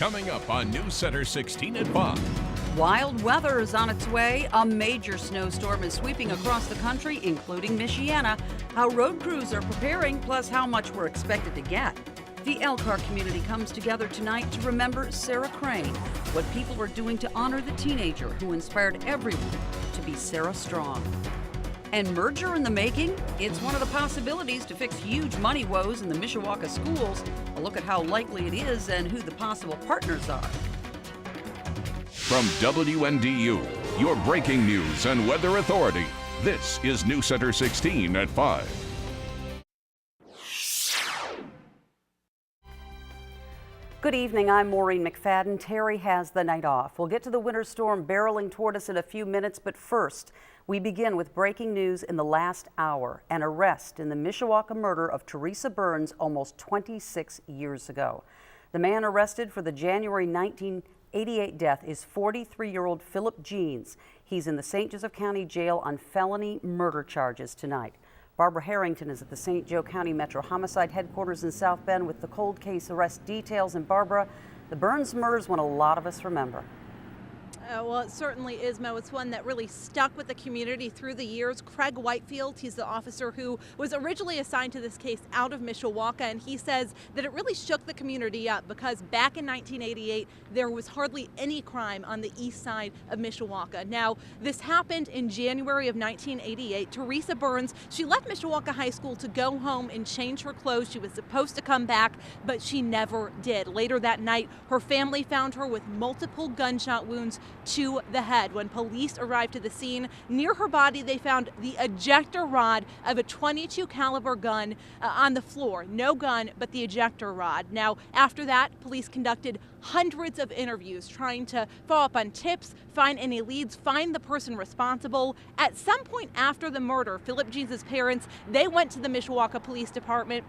Coming up on Newscenter 16 at 5. Wild weather is on its way. A major snowstorm is sweeping across the country, including Michiana. How road crews are preparing, plus how much we're expected to get. The Elkhart community comes together tonight to remember Sarah Crane, what people are doing to honor the teenager who inspired everyone to be Sarah Strong. And merger in the making? It's one of the possibilities to fix huge money woes in the Mishawaka schools. A look at how likely it is and who the possible partners are. From WNDU, your breaking news and weather authority, this is Newscenter 16 at 5. Good evening, I'm Maureen McFadden. Terry has the night off. We'll get to the winter storm barreling toward us in a few minutes, but first, we begin with breaking news in the last hour, an arrest in the Mishawaka murder of Teresa Burns almost 26 years ago. The man arrested for the January 1988 death is 43-year-old Philip Jeans. He's in the St. Joseph County Jail on felony murder charges tonight. Barbara Harrington is at the St. Joe County Metro Homicide Headquarters in South Bend with the cold case arrest details. And Barbara, the Burns murder is one a lot of us remember. Well, it certainly is, Mo. It's one that really stuck with the community through the years. Craig Whitefield, he's the officer who was originally assigned to this case out of Mishawaka, and he says that it really shook the community up because back in 1988, there was hardly any crime on the east side of Mishawaka. Now, this happened in January of 1988. Teresa Burns, she left Mishawaka High School to go home and change her clothes. She was supposed to come back, but she never did. Later that night, her family found her with multiple gunshot wounds to the head. When police arrived to the scene, near her body they found the ejector rod of a .22 caliber gun on the floor. No gun, but the ejector rod. Now, after that, police conducted hundreds of interviews trying to follow up on tips, find any leads, find the person responsible. At some point after the murder, Philip Jeans' parents, they went to the Mishawaka Police Department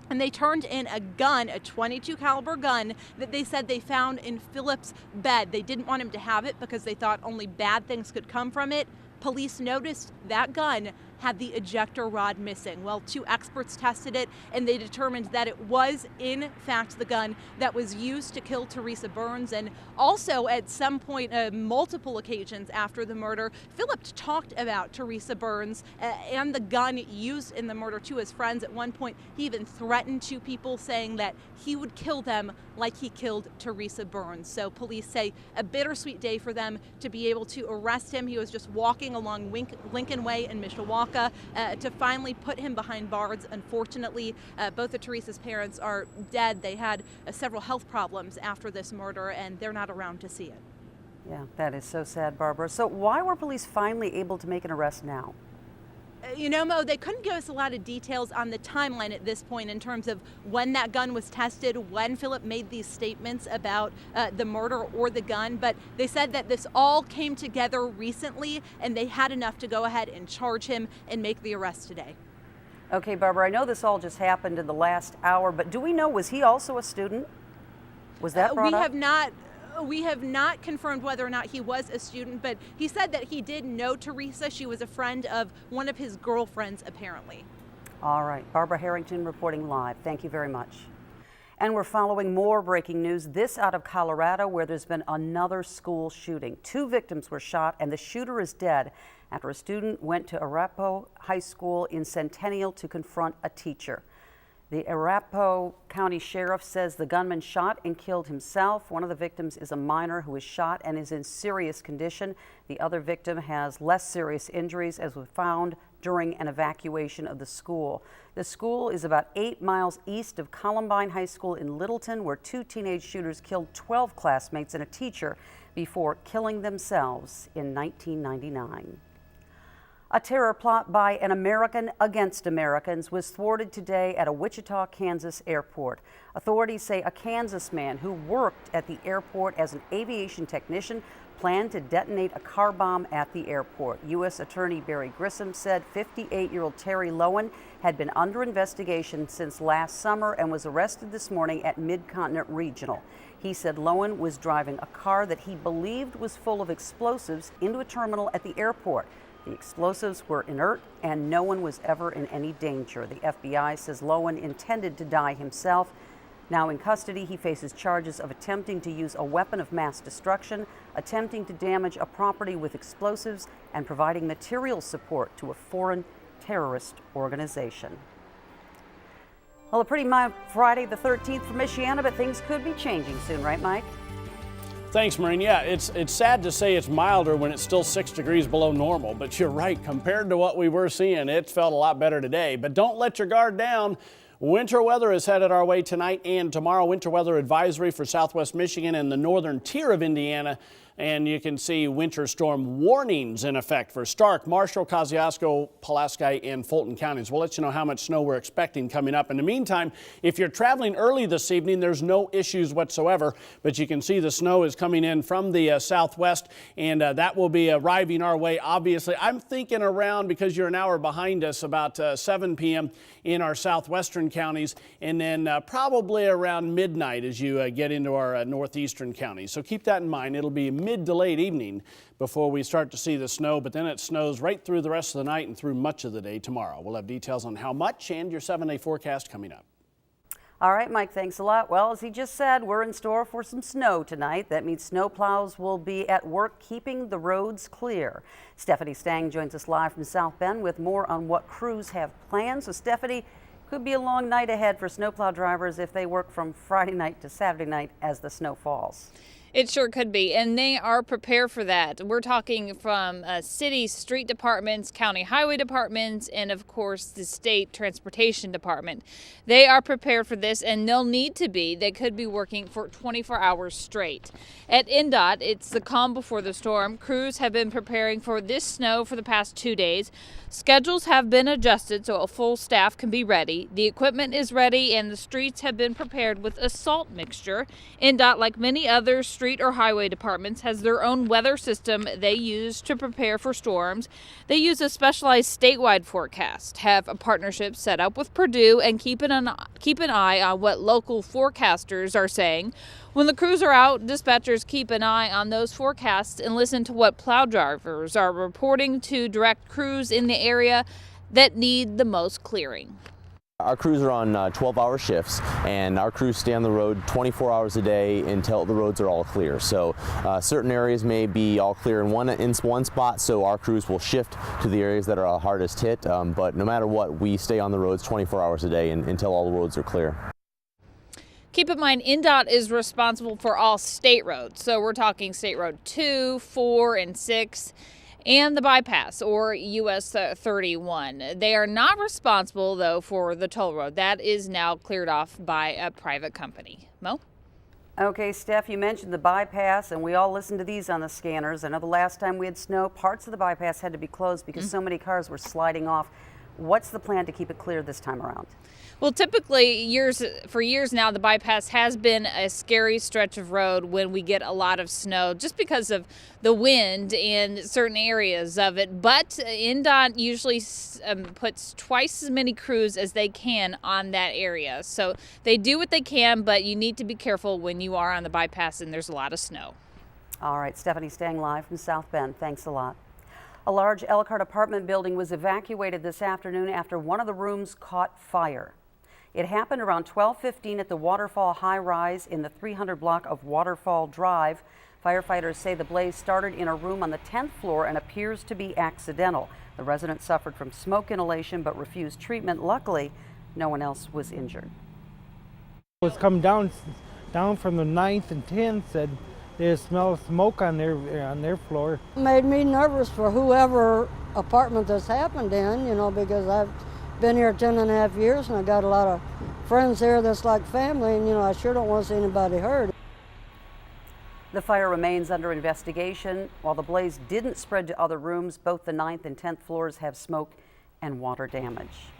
and they turned in a gun, a .22 caliber gun that they said they found in Philip's bed. They didn't want him to have it because they thought only bad things could come from it. Police noticed that gun had the ejector rod missing. Well, two experts tested it and they determined that it was in fact the gun that was used to kill Teresa Burns. And also at some point, multiple occasions after the murder, Philip talked about Teresa Burns and the gun used in the murder to his friends. At one point, he even threatened two people saying that he would kill them like he killed Teresa Burns. So police say a bittersweet day for them to be able to arrest him. He was just walking along Lincoln Way in Mishawaka. To finally put him behind bars. Unfortunately, both of Teresa's parents are dead. They had several health problems after this murder, and they're not around to see it. Yeah, that is so sad, Barbara. So why were police finally able to make an arrest now? You know, Mo, they couldn't give us a lot of details on the timeline at this point in terms of when that gun was tested, when Philip made these statements about the murder or the gun, but they said that this all came together recently and they had enough to go ahead and charge him and make the arrest today. Okay, Barbara, I know this all just happened in the last hour, but do we know, was he also a student? Was that brought up? We have not confirmed whether or not he was a student, but he said that he did know Teresa. She was a friend of one of his girlfriends, apparently. All right. Barbara Harrington reporting live. Thank you very much. And we're following more breaking news, this out of Colorado, where there's been another school shooting. 2 victims were shot, and the shooter is dead after a student went to Arapahoe High School in Centennial to confront a teacher. The Arapahoe County Sheriff says the gunman shot and killed himself. One of the victims is a minor who was shot and is in serious condition. The other victim has less serious injuries, as was found during an evacuation of the school. The school is about 8 miles east of Columbine High School in Littleton, where 2 teenage shooters killed 12 classmates and a teacher before killing themselves in 1999. A terror plot by an American against Americans was thwarted today at a Wichita, Kansas airport. Authorities say a Kansas man who worked at the airport as an aviation technician planned to detonate a car bomb at the airport. U.S. Attorney Barry Grissom said 58-year-old Terry Lowen had been under investigation since last summer and was arrested this morning at Mid-Continent Regional. He said Lowen was driving a car that he believed was full of explosives into a terminal at the airport. The explosives were inert and no one was ever in any danger. The FBI says Lowen intended to die himself. Now in custody, he faces charges of attempting to use a weapon of mass destruction, attempting to damage a property with explosives, and providing material support to a foreign terrorist organization. Well, a pretty mild Friday the 13th for Michiana, but things could be changing soon, right, Mike? Thanks, Maureen. Yeah, it's sad to say it's milder when it's still 6 degrees below normal, but you're right. Compared to what we were seeing, it felt a lot better today. But don't let your guard down. Winter weather is headed our way tonight and tomorrow. Winter weather advisory for southwest Michigan and the northern tier of Indiana. And you can see winter storm warnings in effect for Stark, Marshall, Kosciuszko, Pulaski, and Fulton counties. We'll let you know how much snow we're expecting coming up. In the meantime, if you're traveling early this evening, there's no issues whatsoever. But you can see the snow is coming in from the southwest, and that will be arriving our way. Obviously, I'm thinking around, because you're an hour behind us, about 7 p.m. in our southwestern counties, and then probably around midnight as you get into our northeastern counties. So keep that in mind. It'll be mid to late evening before we start to see the snow, but then it snows right through the rest of the night and through much of the day tomorrow. We'll have details on how much and your 7-day forecast coming up. All right, Mike, thanks a lot. Well, as he just said, we're in store for some snow tonight. That means snowplows will be at work keeping the roads clear. Stephanie Stang joins us live from South Bend with more on what crews have planned. So, Stephanie, could be a long night ahead for snowplow drivers if they work from Friday night to Saturday night as the snow falls. It sure could be, and they are prepared for that. We're talking from city street departments, county highway departments, and of course the state transportation department. They are prepared for this, and they'll need to be. They could be working for 24 hours straight. At NDOT, it's the calm before the storm. Crews have been preparing for this snow for the past 2 days. Schedules have been adjusted so a full staff can be ready. The equipment is ready, and the streets have been prepared with a salt mixture. NDOT, like many other street or highway departments, has their own weather system they use to prepare for storms. They use a specialized statewide forecast, have a partnership set up with Purdue, and keep an eye on what local forecasters are saying. When the crews are out, dispatchers keep an eye on those forecasts and listen to what plow drivers are reporting to direct crews in the area that need the most clearing. Our crews are on 12-hour shifts, and our crews stay on the road 24 hours a day until the roads are all clear. So certain areas may be all clear in one spot, so our crews will shift to the areas that are hardest hit. But no matter what, we stay on the roads 24 hours a day until all the roads are clear. Keep in mind, NDOT is responsible for all state roads. So we're talking State Road 2, 4, and 6. And the bypass, or US 31. They are not responsible, though, for the toll road. That is now cleared off by a private company. Mo? Okay, Steph, you mentioned the bypass, and we all listened to these on the scanners. I know the last time we had snow, parts of the bypass had to be closed because so many cars were sliding off. What's the plan to keep it clear this time around? Well, typically, for years now, the bypass has been a scary stretch of road when we get a lot of snow, just because of the wind in certain areas of it. But NDOT usually puts twice as many crews as they can on that area. So they do what they can, but you need to be careful when you are on the bypass and there's a lot of snow. All right, Stephanie Stang live from South Bend. Thanks a lot. A large Elkhart apartment building was evacuated this afternoon after one of the rooms caught fire. It happened around 12:15 at the Waterfall High Rise in the 300 block of Waterfall Drive. Firefighters say the blaze started in a room on the 10th floor and appears to be accidental. The resident suffered from smoke inhalation but refused treatment. Luckily, no one else was injured. It was coming down from the 9th and 10th, said they smell smoke on their floor. It made me nervous for whoever apartment this happened in, because I've been here 10.5 years and I got a lot of friends here that's like family, and I sure don't want to see anybody hurt. The fire remains under investigation. While the blaze didn't spread to other rooms, both the 9th and 10th floors have smoke and water damage.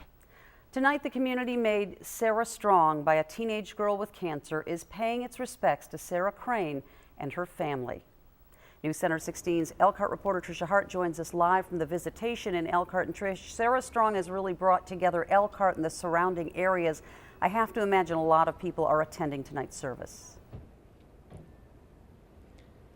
Tonight, the community made Sarah Strong by a teenage girl with cancer is paying its respects to Sarah Crane and her family. Newscenter 16's Elkhart reporter Tricia Hart joins us live from the visitation in Elkhart. And Trish, Sarah Strong has really brought together Elkhart and the surrounding areas. I have to imagine a lot of people are attending tonight's service.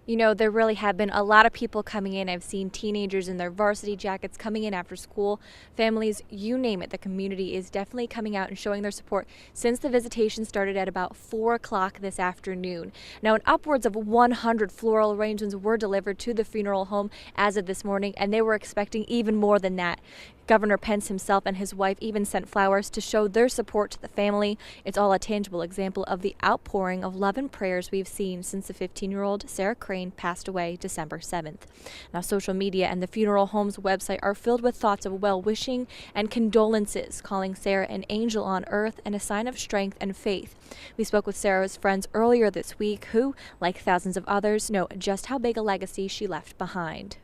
You know, there really have been a lot of people coming in. I've seen teenagers in their varsity jackets coming in after school, families, you name it. The community is definitely coming out and showing their support since the visitation started at about 4 o'clock this afternoon. Now, upwards of 100 floral arrangements were delivered to the funeral home as of this morning, and they were expecting even more than that. Governor Pence himself and his wife even sent flowers to show their support to the family. It's all a tangible example of the outpouring of love and prayers we've seen since the 15-year-old Sarah Crane passed away December 7th. Now, social media and the funeral home's website are filled with thoughts of well-wishing and condolences, calling Sarah an angel on earth and a sign of strength and faith. We spoke with Sarah's friends earlier this week who, like thousands of others, know just how big a legacy she left behind.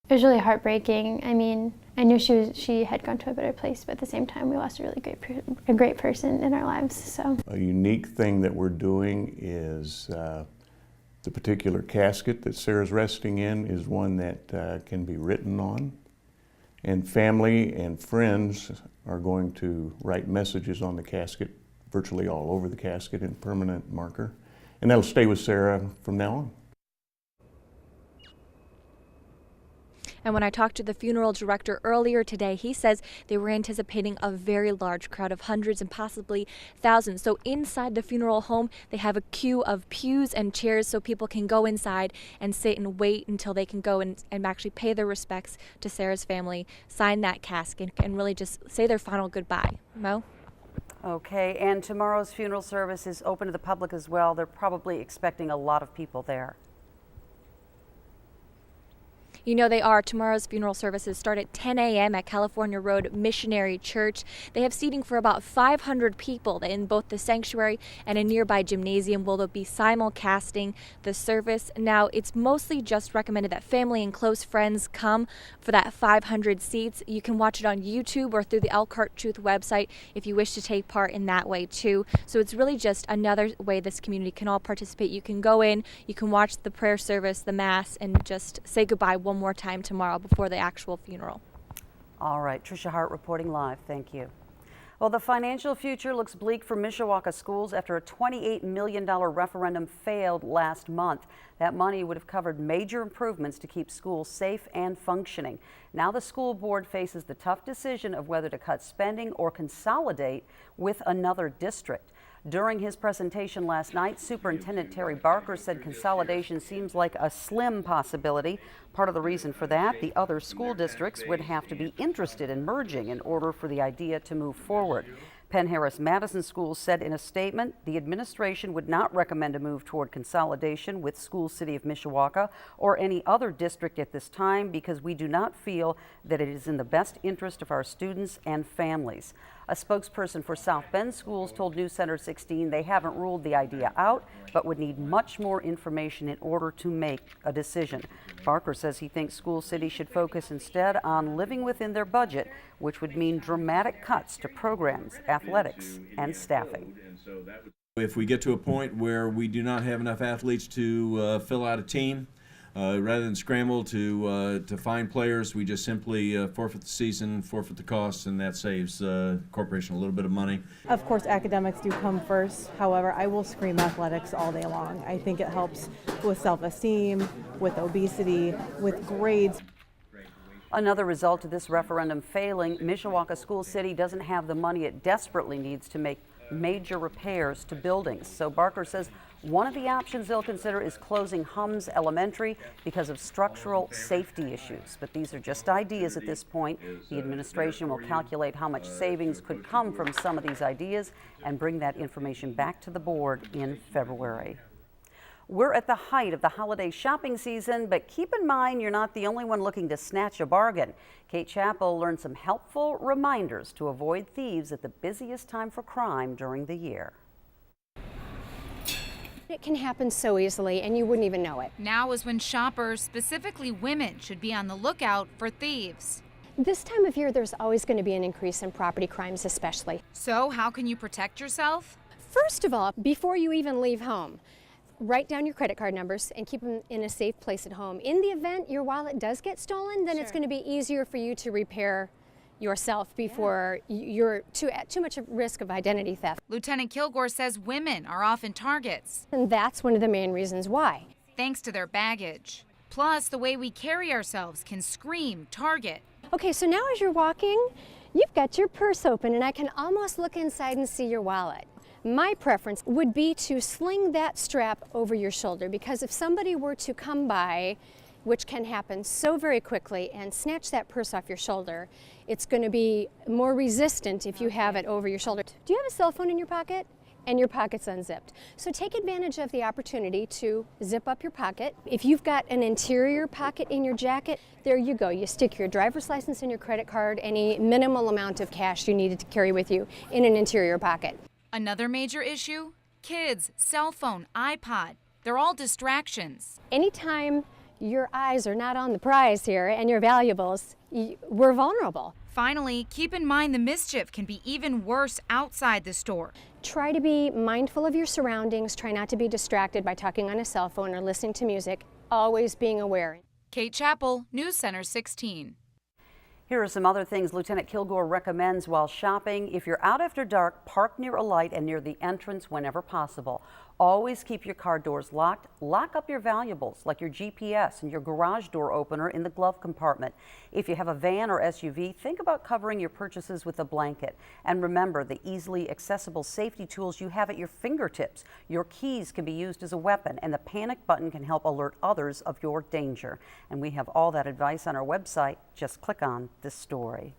It was really heartbreaking. I mean, I knew she had gone to a better place, but at the same time, we lost a really great person in our lives. So a unique thing that we're doing is the particular casket that Sarah's resting in is one that can be written on, and family and friends are going to write messages on the casket, virtually all over the casket in permanent marker, and that'll stay with Sarah from now on. And when I talked to the funeral director earlier today, he says they were anticipating a very large crowd of hundreds and possibly thousands. So inside the funeral home, they have a queue of pews and chairs so people can go inside and sit and wait until they can go and actually pay their respects to Sarah's family, sign that casket, and really just say their final goodbye. Mo? Okay, and tomorrow's funeral service is open to the public as well. They're probably expecting a lot of people there. You know they are. Tomorrow's funeral services start at 10 a.m. at California Road Missionary Church. They have seating for about 500 people in both the sanctuary and a nearby gymnasium where they'll be simulcasting the service. Now, it's mostly just recommended that family and close friends come for that 500 seats. You can watch it on YouTube or through the Elkhart Truth website if you wish to take part in that way too. So it's really just another way this community can all participate. You can go in, you can watch the prayer service, the mass, and just say goodbye one more time tomorrow before the actual funeral. All right, Tricia Hart reporting live. Thank you. Well, the financial future looks bleak for Mishawaka schools after a $28 million referendum failed last month. That money would have covered major improvements to keep schools safe and functioning. Now the school board faces the tough decision of whether to cut spending or consolidate with another district. During his presentation last night, Superintendent Terry Barker said consolidation seems like a slim possibility. Part of the reason for that, the other school districts would have to be interested in merging in order for the idea to move forward. Penn Harris Madison Schools said in a statement the administration would not recommend a move toward consolidation with School City of Mishawaka or any other district at this time because we do not feel that it is in the best interest of our students and families. A spokesperson for South Bend Schools told Newscenter 16 they haven't ruled the idea out, but would need much more information in order to make a decision. Barker says he thinks School City should focus instead on living within their budget, which would mean dramatic cuts to programs, athletics, and staffing. If we get to a point where we do not have enough athletes to fill out a team, rather than scramble to find players, we just simply forfeit the season, forfeit the costs, and that saves the corporation a little bit of money. Of course, academics do come first. However, I will scream athletics all day long. I think it helps with self-esteem, with obesity, with grades. Another result of this referendum failing, Mishawaka School City doesn't have the money it desperately needs to make major repairs to buildings. So Barker says one of the options they'll consider is closing Hums Elementary because of structural safety issues. But these are just ideas at this point. The administration will calculate how much savings could come from some of these ideas and bring that information back to the board in February. We're at the height of the holiday shopping season, but keep in mind you're not the only one looking to snatch a bargain. Kate Chappell learned some helpful reminders to avoid thieves at the busiest time for crime during the year. It can happen so easily and you wouldn't even know it. Now is when shoppers, specifically women, should be on the lookout for thieves. This time of year there's always going to be an increase in property crimes especially. So how can you protect yourself? First of all, before you even leave home, write down your credit card numbers and keep them in a safe place at home. In the event your wallet does get stolen, then it's going to be easier for you to repair yourself before you're at too much risk of identity theft. Lieutenant Kilgore says women are often targets. And that's one of the main reasons why. thanks to their baggage. Plus, the way we carry ourselves can scream target. Okay, so now as you're walking, you've got your purse open and I can almost look inside and see your wallet. My preference would be to sling that strap over your shoulder, because if somebody were to come by, which can happen so very quickly, and snatch that purse off your shoulder, it's going to be more resistant if you have it over your shoulder. Do you have a cell phone in your pocket? And your pocket's unzipped. So take advantage of the opportunity to zip up your pocket. If you've got an interior pocket in your jacket, there you go. You stick your driver's license and your credit card, any minimal amount of cash you needed to carry with you in an interior pocket. Another major issue? Kids, cell phone, iPod. They're all distractions. Anytime your eyes are not on the prize here and your valuables, we're vulnerable. Finally, keep in mind the mischief can be even worse outside the store. Try to be mindful of your surroundings. Try not to be distracted by talking on a cell phone or listening to music. Always being aware. Kate Chappell, News Center 16. Here are some other things Lieutenant Kilgore recommends while shopping. If you're out after dark, park near a light and near the entrance whenever possible. Always keep your car doors locked. Lock up your valuables like your GPS and your garage door opener in the glove compartment. If you have a van or SUV, think about covering your purchases with a blanket. And remember the easily accessible safety tools you have at your fingertips. Your keys can be used as a weapon, and the panic button can help alert others of your danger. And we have all that advice on our website. Just click on this story.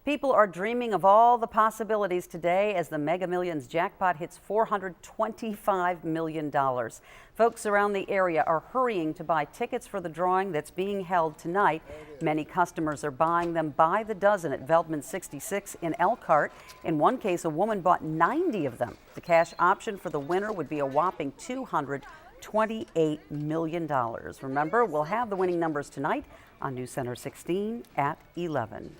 People are dreaming of all the possibilities today as the Mega Millions jackpot hits $425 million. Folks around the area are hurrying to buy tickets for the drawing that's being held tonight. Many customers are buying them by the dozen at Veldman 66 in Elkhart. In one case, a woman bought 90 of them. The cash option for the winner would be a whopping $228 million. Remember, we'll have the winning numbers tonight on News Center 16 at 11.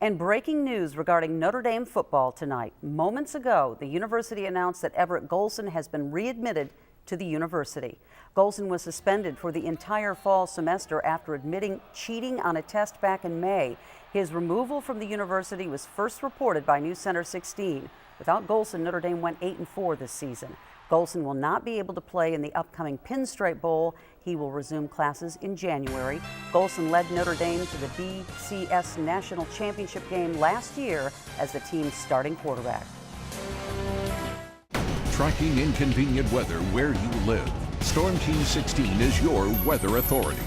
And breaking news regarding Notre Dame football tonight. Moments ago, the university announced that Everett Golson has been readmitted to the university. Golson was suspended for the entire fall semester after admitting cheating on a test back in May. His removal from the university was first reported by News Center 16. Without Golson, Notre Dame went 8-4 this season. Golson will not be able to play in the upcoming Pinstripe Bowl. He will resume classes in January. Golson led Notre Dame to the BCS National Championship game last year as the team's starting quarterback. Tracking inconvenient weather where you live. Storm Team 16 is your weather authority.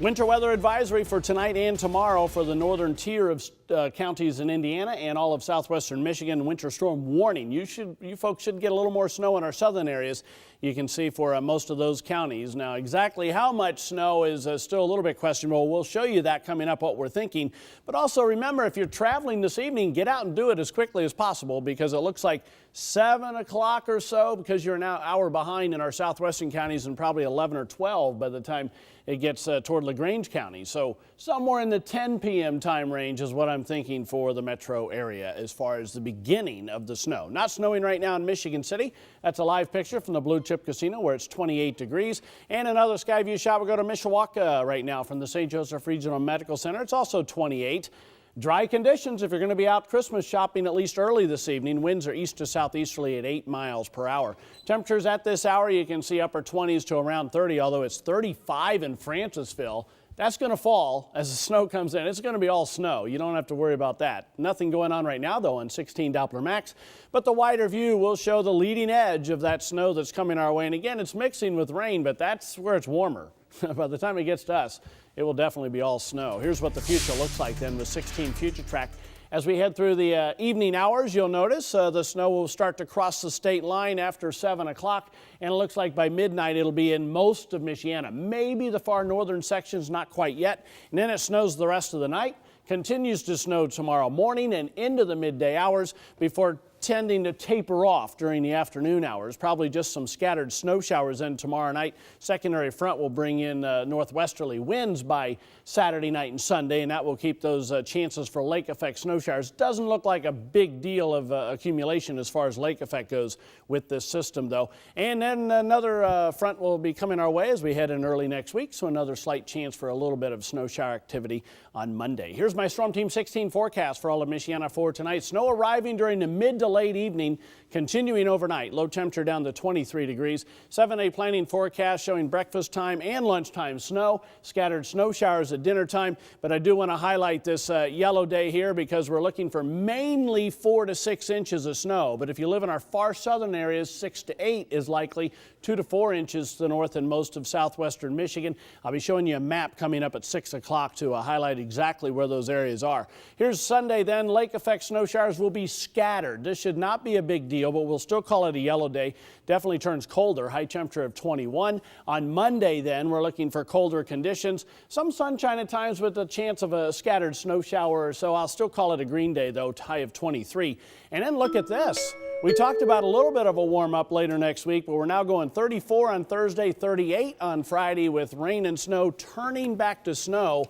Winter weather advisory for tonight and tomorrow for the northern tier of counties in Indiana and all of southwestern Michigan. Winter storm warning. You folks should get a little more snow in our southern areas. You can see for most of those counties. Now, exactly how much snow is still a little bit questionable. We'll show you that coming up, what we're thinking. But also remember, if you're traveling this evening, get out and do it as quickly as possible, because it looks like 7 o'clock or so, because you're now an hour behind in our southwestern counties, and probably 11 or 12 by the time it gets toward LaGrange County. So somewhere in the 10 p.m. time range is what I'm thinking for the metro area as far as the beginning of the snow. Not snowing right now in Michigan City. That's a live picture from the Blue Chip Casino where it's 28 degrees. And another sky view shot. We'll go to Mishawaka right now from the St. Joseph Regional Medical Center. It's also 28. Dry conditions if you're going to be out Christmas shopping at least early this evening. Winds are east to southeasterly at 8 miles per hour. Temperatures at this hour, you can see upper 20s to around 30, although it's 35 in Francisville. That's going to fall as the snow comes in. It's going to be all snow. You don't have to worry about that. Nothing going on right now, though, on 16 Doppler max. But the wider view will show the leading edge of that snow that's coming our way. And again, it's mixing with rain, but that's where it's warmer. By the time it gets to us, it will definitely be all snow. Here's what the future looks like then with 16 Future Track. As we head through the evening hours, you'll notice the snow will start to cross the state line after 7 o'clock, and it looks like by midnight it'll be in most of Michiana. Maybe the far northern sections, not quite yet. And then it snows the rest of the night, continues to snow tomorrow morning and into the midday hours before tending to taper off during the afternoon hours. Probably just some scattered snow showers in tomorrow night. Secondary front will bring in northwesterly winds by Saturday night and Sunday, and that will keep those chances for lake effect snow showers. Doesn't look like a big deal of accumulation as far as lake effect goes with this system, though. And then another front will be coming our way as we head in early next week, so another slight chance for a little bit of snow shower activity on Monday. Here's my Storm Team 16 forecast for all of Michiana for tonight. Snow arriving during the mid to late evening, continuing overnight. Low temperature down to 23 degrees. 7-day planning forecast showing breakfast time and lunchtime snow. Scattered snow showers at dinner time. But I do want to highlight this yellow day here because we're looking for mainly 4 to 6 inches of snow. But if you live in our far southern areas, 6 to 8 is likely. 2 to 4 inches to the north and most of southwestern Michigan. I'll be showing you a map coming up at 6 o'clock to highlight exactly where those areas are. Here's Sunday then. Lake effect snow showers will be scattered. This should not be a big deal, but we'll still call it a yellow day. Definitely turns colder. High temperature of 21. On Monday then, we're looking for colder conditions. Some sunshine at times with a chance of a scattered snow shower or so. I'll still call it a green day though, high of 23. And then look at this. We talked about a little bit of a warm up later next week, but we're now going 34 on Thursday, 38 on Friday with rain and snow turning back to snow.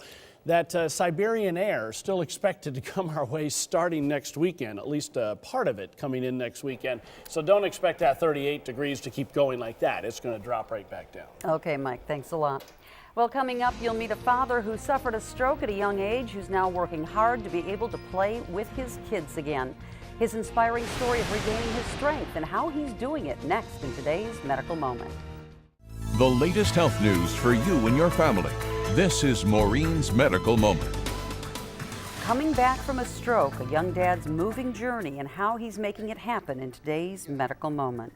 That Siberian air still expected to come our way starting next weekend, at least part of it coming in next weekend. So don't expect that 38 degrees to keep going like that. It's going to drop right back down. Okay, Mike, thanks a lot. Well, coming up, you'll meet a father who suffered a stroke at a young age who's now working hard to be able to play with his kids again. His inspiring story of regaining his strength and how he's doing it next in today's Medical Moment. The latest health news for you and your family. This is Maureen's Medical Moment. Coming back from a stroke, a young dad's moving journey and how he's making it happen in today's Medical Moment.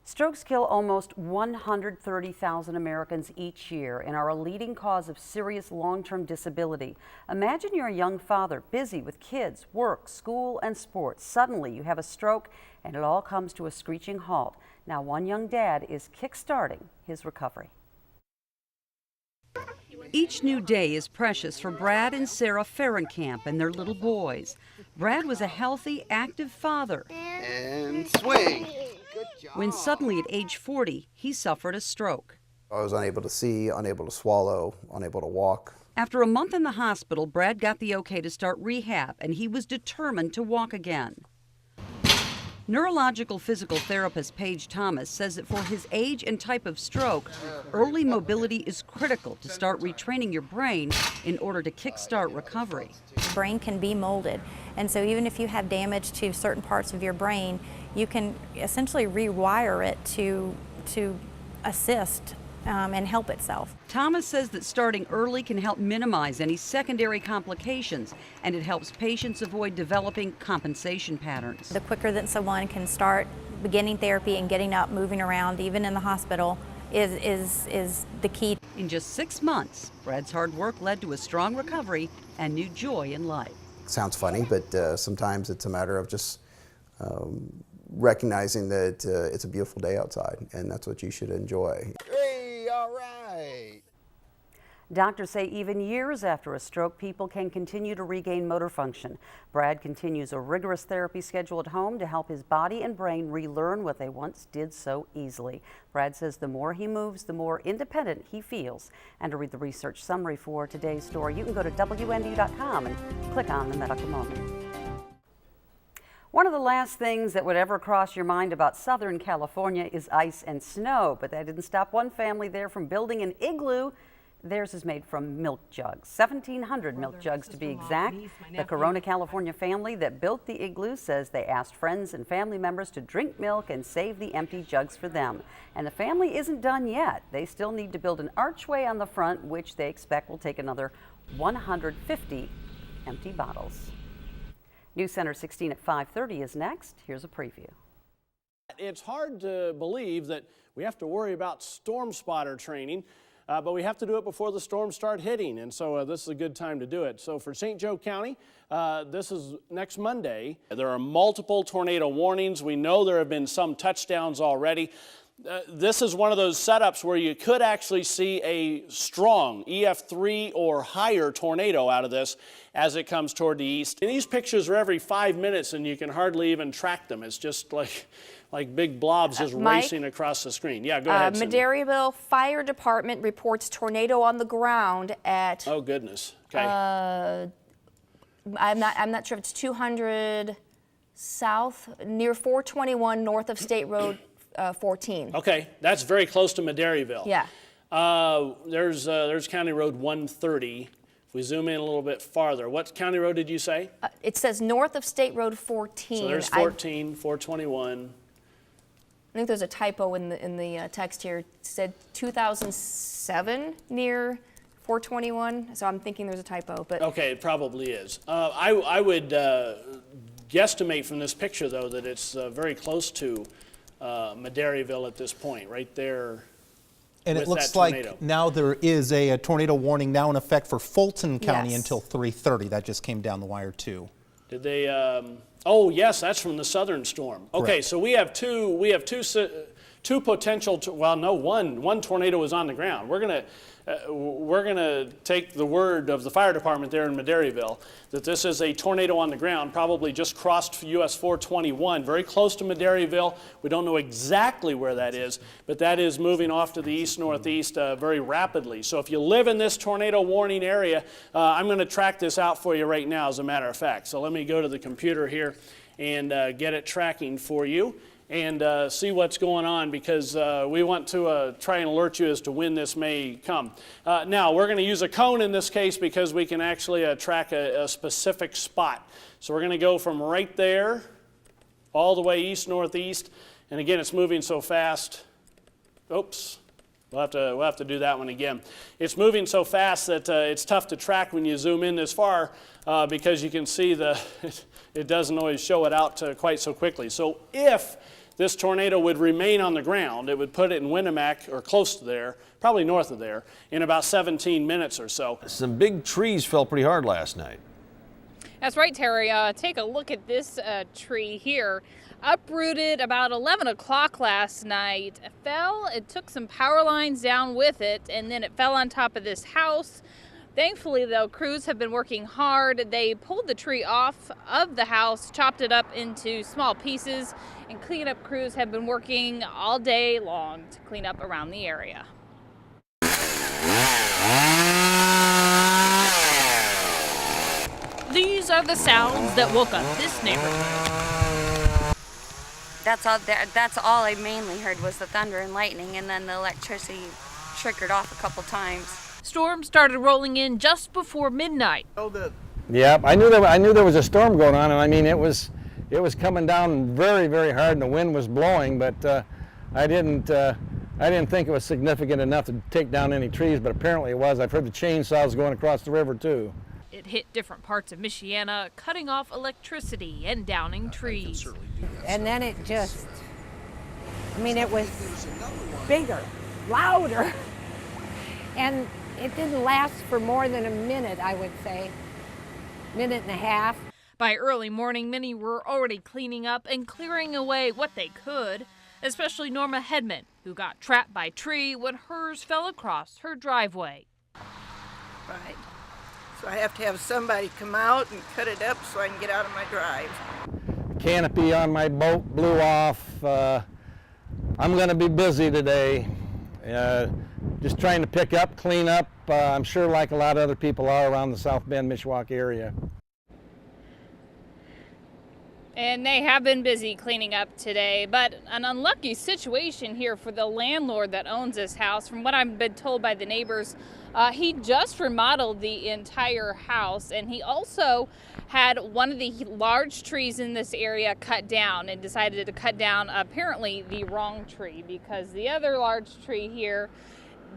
Strokes kill almost 130,000 Americans each year and are a leading cause of serious long-term disability. Imagine you're a young father, busy with kids, work, school, and sports. Suddenly you have a stroke and it all comes to a screeching halt. Now one young dad is kick-starting his recovery. Each new day is precious for Brad and Sarah Ferenkamp and their little boys. Brad was a healthy, active father. And swing. Good job. When suddenly at age 40, he suffered a stroke. I was unable to see, unable to swallow, unable to walk. After a month in the hospital, Brad got the okay to start rehab, and he was determined to walk again. Neurological physical therapist Paige Thomas says that for his age and type of stroke, early mobility is critical to start retraining your brain in order to kickstart recovery. The brain can be molded, and so even if you have damage to certain parts of your brain, you can essentially rewire it to assist and help itself. Thomas says that starting early can help minimize any secondary complications, and it helps patients avoid developing compensation patterns. The quicker that someone can start beginning therapy and getting up, moving around, even in the hospital, is the key. In just 6 months, Brad's hard work led to a strong recovery and new joy in life. Sounds funny, but sometimes it's a matter of just recognizing that it's a beautiful day outside, and that's what you should enjoy. Hey, all right. Doctors say even years after a stroke, people can continue to regain motor function. Brad continues a rigorous therapy schedule at home to help his body and brain relearn what they once did so easily. Brad says the more he moves, the more independent he feels. And to read the research summary for today's story, you can go to WNDU.com and click on the Medical Moment. One of the last things that would ever cross your mind about Southern California is ice and snow, but that didn't stop one family there from building an igloo. Theirs is made from milk jugs, 1,700 milk jugs to be exact. The Corona, California family that built the igloo says they asked friends and family members to drink milk and save the empty jugs for them. And the family isn't done yet. They still need to build an archway on the front, which they expect will take another 150 empty bottles. Newscenter 16 at 5:30 is next. Here's a preview. It's hard to believe that we have to worry about storm spotter training, but we have to do it before the storms start hitting, and so this is a good time to do it. So for St. Joe County, this is next Monday. There are multiple tornado warnings. We know there have been some touchdowns already. This is one of those setups where you could actually see a strong EF3 or higher tornado out of this as it comes toward the east. And these pictures are every 5 minutes and you can hardly even track them. It's just like big blobs just racing across the screen. Yeah, go ahead. Madeiraville Fire Department reports tornado on the ground at... Oh, goodness. Okay. I'm not sure if it's 200 south, near 421 north of State Road 14. Okay, that's very close to Madeiraville. Yeah. There's County Road 130, If we zoom in a little bit farther, what county road did you say? It says north of State Road 14. So there's 14, 421. I think there's a typo in the text here. It said 2007 near 421, so I'm thinking there's a typo. But okay, it probably is. I would guesstimate from this picture, though, that it's very close to Madairyville at this point, right there. And it looks like now there is a tornado warning now in effect for Fulton County until 3:30. That just came down the wire too. Did they? Oh yes, that's from the southern storm. Okay, Correct. so we have two potential. One tornado is on the ground. We're gonna take the word of the fire department there in Madairyville that this is a tornado on the ground, probably just crossed US 421, very close to Madairyville. We don't know exactly where that is, but that is moving off to the east-northeast very rapidly. So if you live in this tornado warning area, I'm going to track this out for you right now, as a matter of fact. So let me go to the computer here and get it tracking for you and see what's going on, because we want to try and alert you as to when this may come. Now, we're going to use a cone in this case because we can actually track a specific spot. So we're going to go from right there all the way east-northeast, and again, it's moving so fast. Oops. We'll have to do that one again. It's moving so fast that it's tough to track when you zoom in this far because you can see it doesn't always show it out quite so quickly. So if this tornado would remain on the ground, it would put it in Winnemac, or close to there, probably north of there, in about 17 minutes or so. Some big trees fell pretty hard last night. That's right, Terry. Take a look at this tree here. Uprooted about 11 o'clock last night. It took some power lines down with it, and then it fell on top of this house. Thankfully, though, crews have been working hard. They pulled the tree off of the house, chopped it up into small pieces, and cleanup crews have been working all day long to clean up around the area. These are the sounds that woke up this neighborhood. That's all I mainly heard was the thunder and lightning, and then the electricity trickered off a couple times. Storm started rolling in just before midnight. Yeah, I knew there was a storm going on, and I mean it was coming down very, very hard, and the wind was blowing. But I didn't think it was significant enough to take down any trees, but apparently it was. I've heard the chainsaws going across the river too. It hit different parts of Michiana, cutting off electricity and downing trees. And then it just, it was bigger, louder. And it didn't last for more than a minute, I would say. Minute and a half. By early morning, many were already cleaning up and clearing away what they could, especially Norma Hedman, who got trapped by a tree when hers fell across her driveway. Right. So I have to have somebody come out and cut it up so I can get out of my drive. Canopy on my boat blew off. I'm going to be busy today. Just trying to pick up, clean up. I'm sure like a lot of other people are around the South Bend, Mishawaka area. And they have been busy cleaning up today, but an unlucky situation here for the landlord that owns this house. From what I've been told by the neighbors, he just remodeled the entire house, and he also had one of the large trees in this area cut down and decided to cut down apparently the wrong tree, because the other large tree here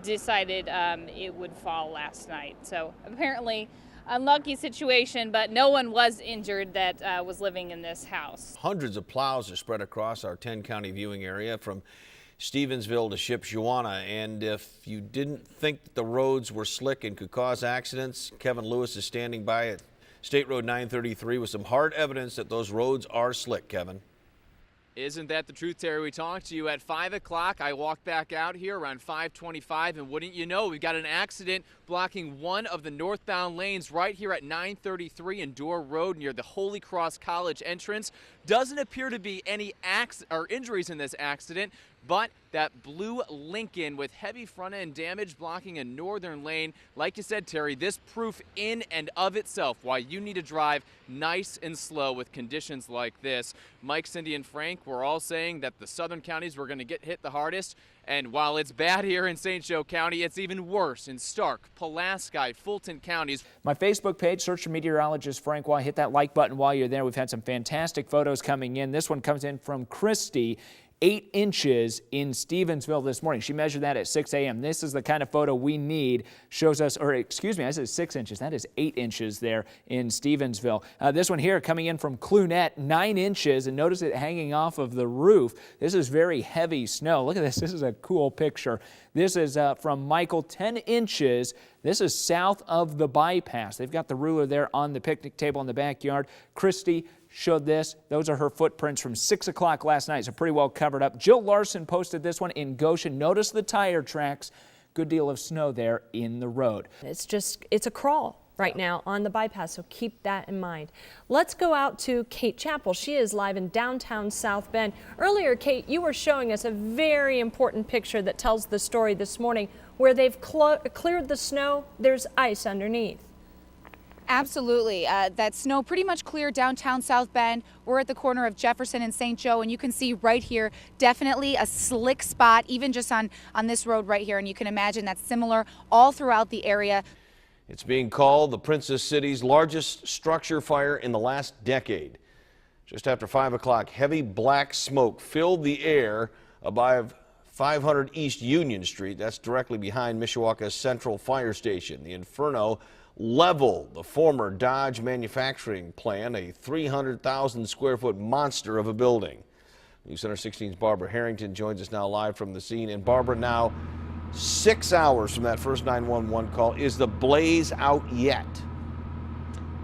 decided it would fall last night. So apparently unlucky situation, but no one was injured that was living in this house. Hundreds of plows are spread across our 10-county viewing area from Stevensville to Shipshewana, and if you didn't think that the roads were slick and could cause accidents, Kevin Lewis is standing by at State Road 933 with some hard evidence that those roads are slick. Kevin. Isn't that the truth, Terry? We talked to you at 5 o'clock. I walked back out here around 5:25, and wouldn't you know, we've got an accident blocking one of the northbound lanes right here at 933 and Door Road near the Holy Cross College entrance. Doesn't appear to be any injuries in this accident. but that blue Lincoln with heavy front end damage blocking a northern lane. Like you said, Terry, this proof in and of itself why you need to drive nice and slow with conditions like this. Mike, Cindy, and Frank were all saying that the southern counties were going to get hit the hardest. And while it's bad here in St. Joe County, it's even worse in Stark, Pulaski, Fulton counties. My Facebook page, search for meteorologist Frank Wah. Hit that like button while you're there. We've had some fantastic photos coming in. This one comes in from Christy. 8 inches in Stevensville this morning. She measured that at 6 a.m. This is the kind of photo we need. Shows us, or excuse me, I said 6 inches. That is 8 inches there in Stevensville. This one here coming in from Clunet, 9 inches, and notice it hanging off of the roof. This is very heavy snow. Look at this. This is a cool picture. This is from Michael, 10 inches. This is south of the bypass. They've got the ruler there on the picnic table in the backyard. Christy showed this. Those are her footprints from 6 o'clock last night, so pretty well covered up. Jill Larson posted this one in Goshen. Notice the tire tracks. Good deal of snow there in the road. It's a crawl right now on the bypass, so keep that in mind. Let's go out to Kate Chappell. She is live in downtown South Bend. Earlier, Kate, you were showing us a very important picture that tells the story this morning where they've cleared the snow. There's ice underneath. Absolutely. That snow pretty much cleared downtown South Bend. We're at the corner of Jefferson and St. Joe, and you can see right here, definitely a slick spot, even just on this road right here. And you can imagine that's similar all throughout the area. It's being called the Princess City's largest structure fire in the last decade. Just after 5 o'clock, heavy black smoke filled the air above 500 East Union Street. That's directly behind Mishawaka's Central Fire Station. The inferno leveled the former Dodge manufacturing plant, a 300,000 square foot monster of a building. Newscenter 16's Barbara Harrington joins us now live from the scene. And Barbara, now 6 hours from that first 911 call, is the blaze out yet?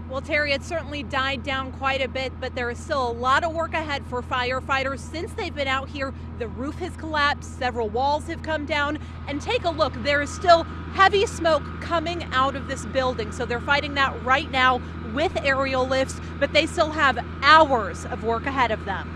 Well, Terry, it certainly died down quite a bit, but there is still a lot of work ahead for firefighters. Since they've been out here, the roof has collapsed, several walls have come down, and take a look, there is still heavy smoke coming out of this building. So they're fighting that right now with aerial lifts, but they still have hours of work ahead of them.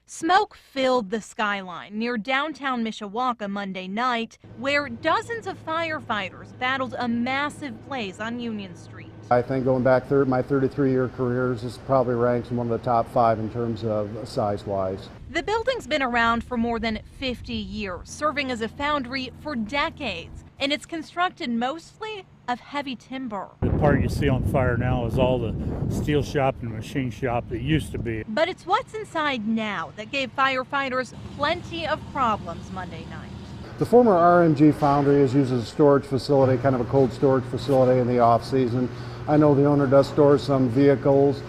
Smoke filled the skyline near downtown Mishawaka Monday night, where dozens of firefighters battled a massive blaze on Union Street. I think going back through my 33-year careers, this probably ranks in one of the top 5 in terms of size-wise. The building's been around for more than 50 years, serving as a foundry for decades, and it's constructed mostly of heavy timber. The part you see on fire now is all the steel shop and machine shop that used to be. But it's what's inside now that gave firefighters plenty of problems Monday night. The former RMG foundry is used as a storage facility, kind of a cold storage facility in the off-season. I know the owner does store some vehicles,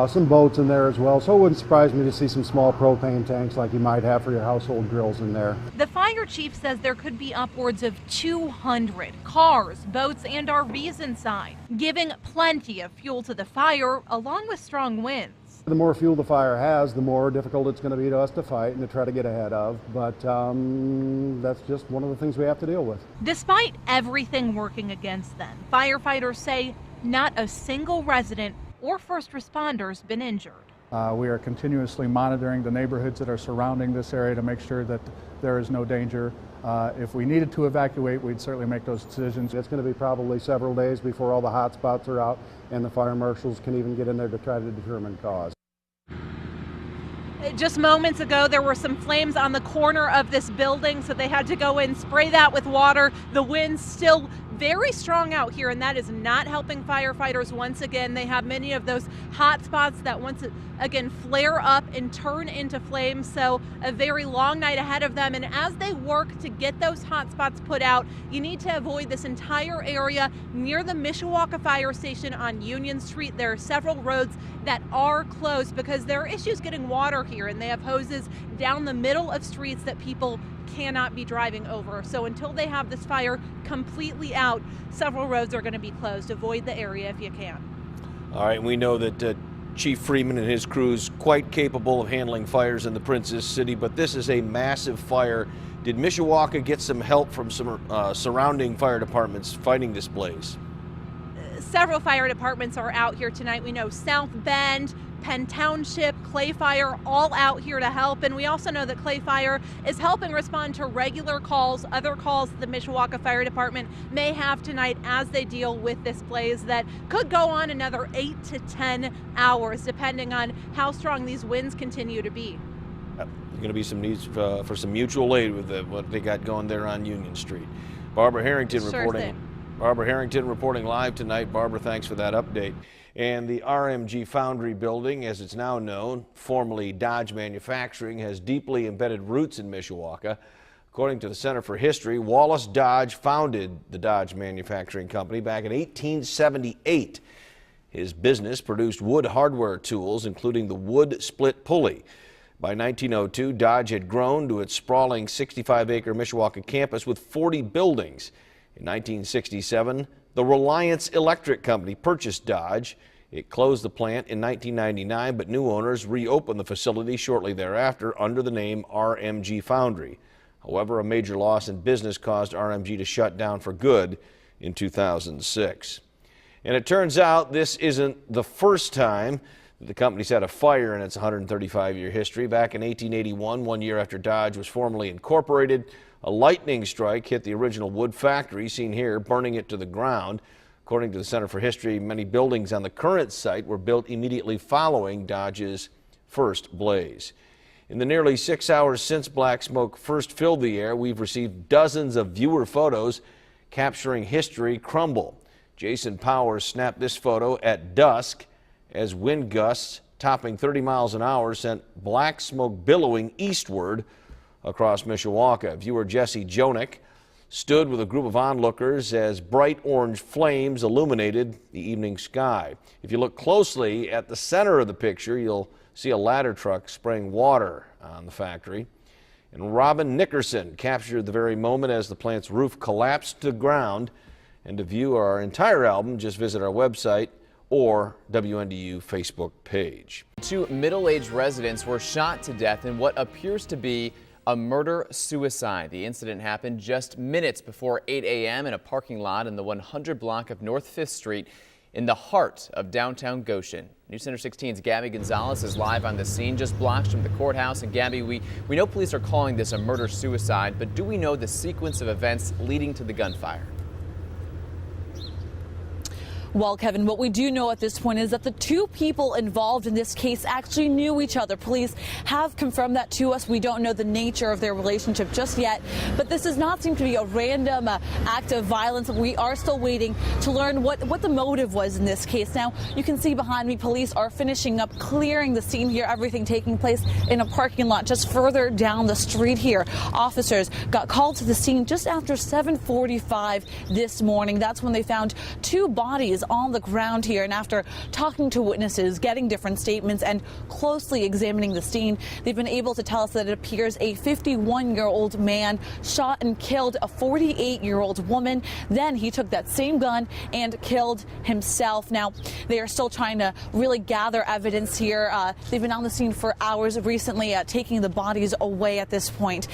some boats in there as well, so it wouldn't surprise me to see some small propane tanks like you might have for your household grills in there. The fire chief says there could be upwards of 200 cars, boats, and RVs inside, giving plenty of fuel to the fire along with strong winds. The more fuel the fire has, the more difficult it's going to be to us to fight and to try to get ahead of, but that's just one of the things we have to deal with. Despite everything working against them, firefighters say not a single resident or first responders been injured. We are continuously monitoring the neighborhoods that are surrounding this area to make sure that there is no danger. If we needed to evacuate, we'd certainly make those decisions. It's going to be probably several days before all the hot spots are out and the fire marshals can even get in there to try to determine cause. Just moments ago, there were some flames on the corner of this building, so they had to go in, spray that with water. The wind's still very strong out here, and that is not helping firefighters. Once again, they have many of those hot spots that once again flare up and turn into flames, so a very long night ahead of them. And as they work to get those hot spots put out, you need to avoid this entire area near the Mishawaka Fire Station on Union Street. There are several roads that are closed because there are issues getting water here, and they have hoses down the middle of streets that people cannot be driving over. So until they have this fire completely out, several roads are going to be closed. Avoid the area if you can. All right, we know that Chief Freeman and his crew is quite capable of handling fires in the Princess City, but this is a massive fire. Did Mishawaka get some help from some surrounding fire departments fighting this blaze? Several fire departments are out here tonight. We know South Bend, Penn Township, Clay Fire, all out here to help. And we also know that Clay Fire is helping respond to regular calls, other calls the Mishawaka Fire Department may have tonight as they deal with this blaze that could go on another 8 to 10 hours, depending on how strong these winds continue to be. There's going to be some needs for some mutual aid with what they got going there on Union Street. Barbara Harrington reporting. Barbara Harrington reporting live tonight. Barbara, thanks for that update. And the RMG Foundry building, as it's now known, formerly Dodge Manufacturing, has deeply embedded roots in Mishawaka. According to the Center for History, Wallace Dodge founded the Dodge Manufacturing Company back in 1878. His business produced wood hardware tools, including the wood split pulley. By 1902, Dodge had grown to its sprawling 65-acre Mishawaka campus with 40 buildings. In 1967, the Reliance Electric Company purchased Dodge. It closed the plant in 1999, but new owners reopened the facility shortly thereafter under the name RMG Foundry. However, a major loss in business caused RMG to shut down for good in 2006. And it turns out this isn't the first time the company's had a fire in its 135-year history. Back in 1881, 1 year after Dodge was formally incorporated, a lightning strike hit the original wood factory, seen here, burning it to the ground. According to the Center for History, many buildings on the current site were built immediately following Dodge's first blaze. In the nearly 6 hours since black smoke first filled the air, we've received dozens of viewer photos capturing history crumble. Jason Powers snapped this photo at dusk as wind gusts topping 30 miles an hour sent black smoke billowing eastward across Mishawaka. Viewer Jesse Jonick stood with a group of onlookers as bright orange flames illuminated the evening sky. If you look closely at the center of the picture, you'll see a ladder truck spraying water on the factory. And Robin Nickerson captured the very moment as the plant's roof collapsed to the ground. And to view our entire album, just visit our website or WNDU Facebook page. 2 middle-aged residents were shot to death in what appears to be a murder-suicide. The incident happened just minutes before 8 a.m. in a parking lot in the 100 block of North 5th Street in the heart of downtown Goshen. Newscenter 16's Gabby Gonzalez is live on the scene just blocks from the courthouse. And Gabby, we know police are calling this a murder-suicide, but do we know the sequence of events leading to the gunfire? Well, Kevin, what we do know at this point is that the 2 people involved in this case actually knew each other. Police have confirmed that to us. We don't know the nature of their relationship just yet, but this does not seem to be a random act of violence. We are still waiting to learn what the motive was in this case. Now, you can see behind me, police are finishing up clearing the scene here, everything taking place in a parking lot just further down the street here. Officers got called to the scene just after 7:45 this morning. That's when they found 2 bodies on the ground here, and after talking to witnesses, getting different statements, and closely examining the scene, they've been able to tell us that it appears a 51-year-old man shot and killed a 48-year-old woman. Then he took that same gun and killed himself. Now, they are still trying to really gather evidence here. They've been on the scene for hours recently, taking the bodies away at this point.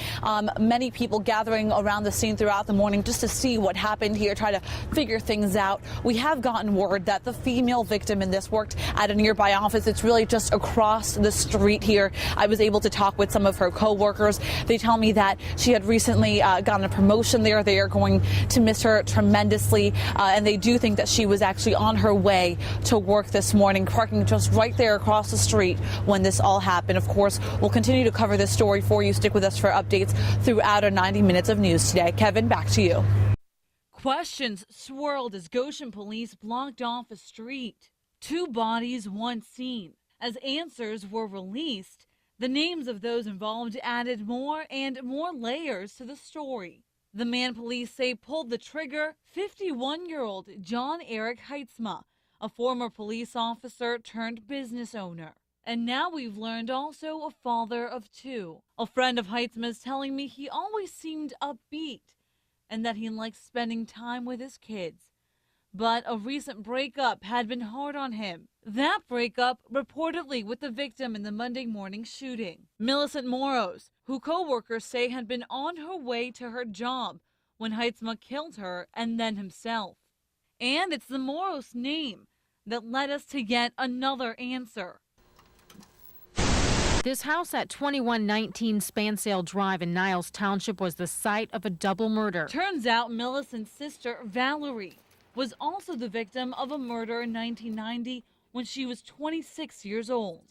Many people gathering around the scene throughout the morning just to see what happened here, try to figure things out. We have gotten word that the female victim in this worked at a nearby office. It's really just across the street here. I was able to talk with some of her co-workers. They tell me that she had recently gotten a promotion there. They are going to miss her tremendously, and they do think that she was actually on her way to work this morning, parking just right there across the street when this all happened. Of course, we'll continue to cover this story for you. Stick with us for updates throughout our 90 minutes of news today. Kevin, back to you. Questions swirled as Goshen police blocked off a street. 2 bodies, 1 scene. As answers were released, the names of those involved added more and more layers to the story. The man police say pulled the trigger, 51-year-old John Eric Heitzma, a former police officer turned business owner. And now we've learned also a father of 2. A friend of Heitzma's telling me he always seemed upbeat and that he likes spending time with his kids. But a recent breakup had been hard on him. That breakup reportedly with the victim in the Monday morning shooting. Millicent Moros, who co-workers say had been on her way to her job when Heitzma killed her and then himself. And it's the Moros name that led us to yet another answer. This house at 2119 Spansale Drive in Niles Township was the site of a double murder. Turns out Millicent's sister, Valerie, was also the victim of a murder in 1990 when she was 26 years old.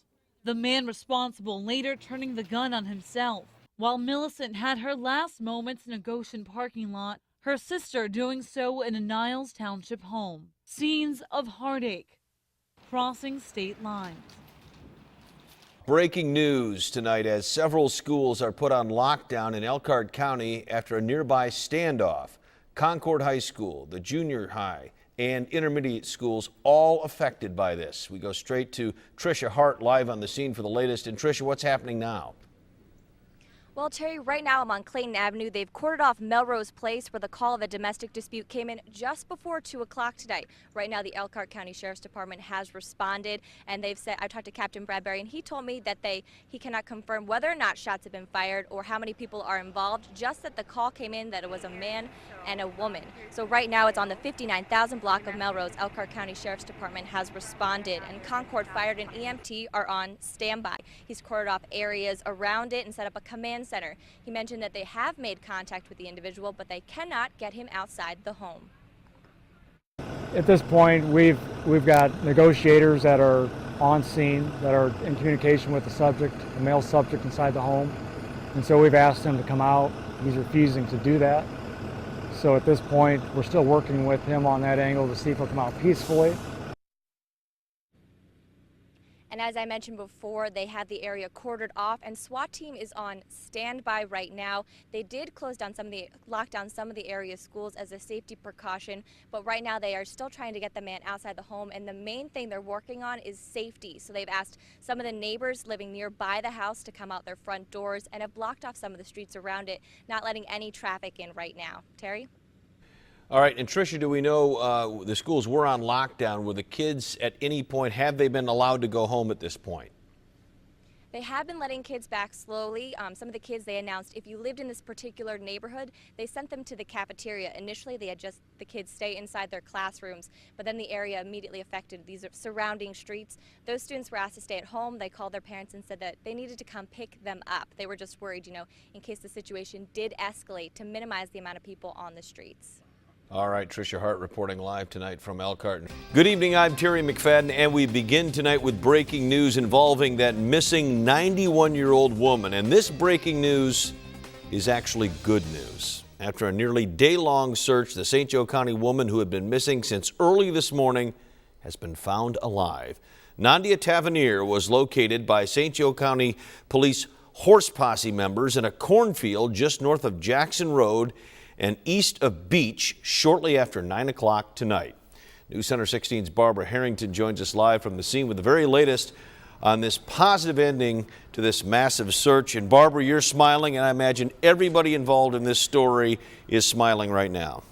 The man responsible later turning the gun on himself. While Millicent had her last moments in a Goshen parking lot, her sister doing so in a Niles Township home. Scenes of heartache crossing state lines. Breaking news tonight as several schools are put on lockdown in Elkhart County after a nearby standoff. Concord High School, the junior high, and intermediate schools all affected by this. We go straight to Tricia Hart live on the scene for the latest. And Tricia, what's happening now? Well, Terry, right now I'm on Clayton Avenue. They've cordoned off Melrose Place where the call of a domestic dispute came in just before 2 o'clock tonight. Right now, the Elkhart County Sheriff's Department has responded, and they've said, I talked to Captain Bradbury, and he told me that he cannot confirm whether or not shots have been fired or how many people are involved, just that the call came in that it was a man and a woman. So right now it's on the 59,000 block of Melrose. Elkhart County Sheriff's Department has responded, and Concord Fire and EMT are on standby. He's cordoned off areas around it and set up a command center. He mentioned that they have made contact with the individual, but they cannot get him outside the home. At this point, we've got negotiators that are on scene, that are in communication with the subject, the male subject inside the home. And so we've asked him to come out. He's refusing to do that. So at this point, we're still working with him on that angle to see if he'll come out peacefully. And as I mentioned before, they had the area cordoned off, and SWAT team is on standby right now. They did lock down some of the area schools as a safety precaution, but right now they are still trying to get the man outside the home, and the main thing they're working on is safety. So they've asked some of the neighbors living nearby the house to come out their front doors and have blocked off some of the streets around it, not letting any traffic in right now. Terry? All right, and Tricia, do we know the schools were on lockdown? Were the kids at any point, have they been allowed to go home at this point? They have been letting kids back slowly. Some of the kids, they announced if you lived in this particular neighborhood, they sent them to the cafeteria. Initially, they had just the kids stay inside their classrooms, but then the area immediately affected these surrounding streets. Those students were asked to stay at home. They called their parents and said that they needed to come pick them up. They were just worried, in case the situation did escalate, to minimize the amount of people on the streets. All right, Tricia Hart reporting live tonight from Elkhart. Good evening, I'm Terry McFadden, and we begin tonight with breaking news involving that missing 91-year-old woman. And this breaking news is actually good news. After a nearly day-long search, the St. Joe County woman who had been missing since early this morning has been found alive. Nandia Tavernier was located by St. Joe County Police horse posse members in a cornfield just north of Jackson Road and east of Beach shortly after 9 o'clock tonight. Newscenter 16's Barbara Harrington joins us live from the scene with the very latest on this positive ending to this massive search. And Barbara, you're smiling, and I imagine everybody involved in this story is smiling right now.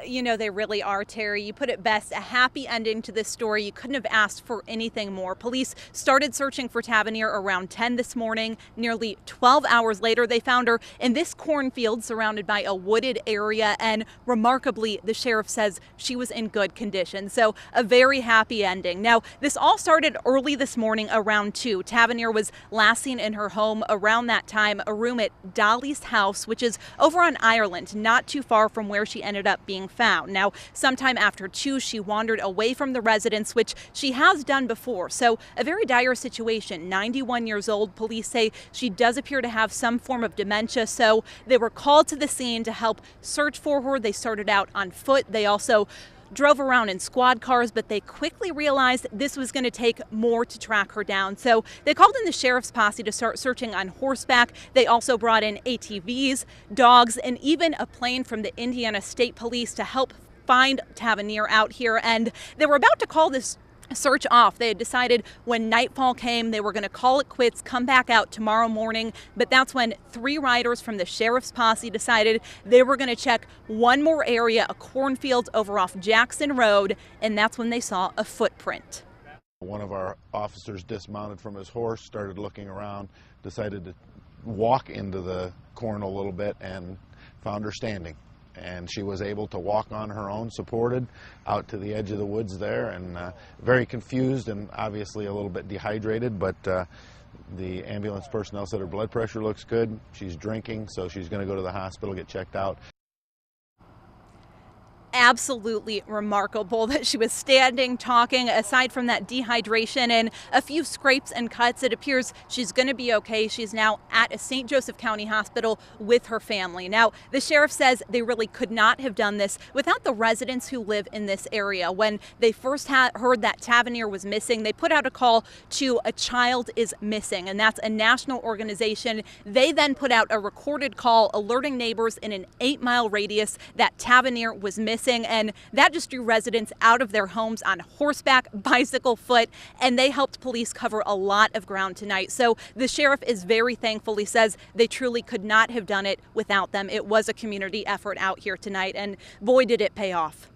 They really are, Terry. You put it best, a happy ending to this story. You couldn't have asked for anything more. Police started searching for Tavernier around 10 this morning. Nearly 12 hours later, they found her in this cornfield surrounded by a wooded area, and remarkably, the sheriff says she was in good condition. So a very happy ending. Now, this all started early this morning around 2. Tavernier was last seen in her home around that time, a room at Dolly's house, which is over on Ireland, not too far from where she ended up being found. Now, sometime after 2, she wandered away from the residence, which she has done before. So a very dire situation. 91 years old. Police say she does appear to have some form of dementia. So they were called to the scene to help search for her. They started out on foot. They also drove around in squad cars, but they quickly realized this was going to take more to track her down. So they called in the sheriff's posse to start searching on horseback. They also brought in ATVs, dogs, and even a plane from the Indiana State Police to help find Tavernier out here. And they were about to call this search off. They had decided when nightfall came, they were going to call it quits, come back out tomorrow morning. But that's when 3 riders from the sheriff's posse decided they were going to check one more area, a cornfield over off Jackson Road, and that's when they saw a footprint. One of our officers dismounted from his horse, started looking around, decided to walk into the corn a little bit, and found her standing. And she was able to walk on her own, supported, out to the edge of the woods there, and very confused and obviously a little bit dehydrated, but The ambulance personnel said her blood pressure looks good. She's drinking, so she's going to go to the hospital, get checked out. Absolutely remarkable that she was standing talking. Aside from that dehydration and a few scrapes and cuts, it appears she's going to be okay. She's now at a St. Joseph County hospital with her family. Now, the sheriff says they really could not have done this without the residents who live in this area. When they first heard that Tavernier was missing, they put out a call to A Child is Missing, and that's a national organization. They then put out a recorded call alerting neighbors in an 8-mile radius that Tavernier was missing. And that just drew residents out of their homes on horseback, bicycle, foot, and they helped police cover a lot of ground tonight. So the sheriff is very thankful. He says they truly could not have done it without them. It was a community effort out here tonight, and boy, did it pay off.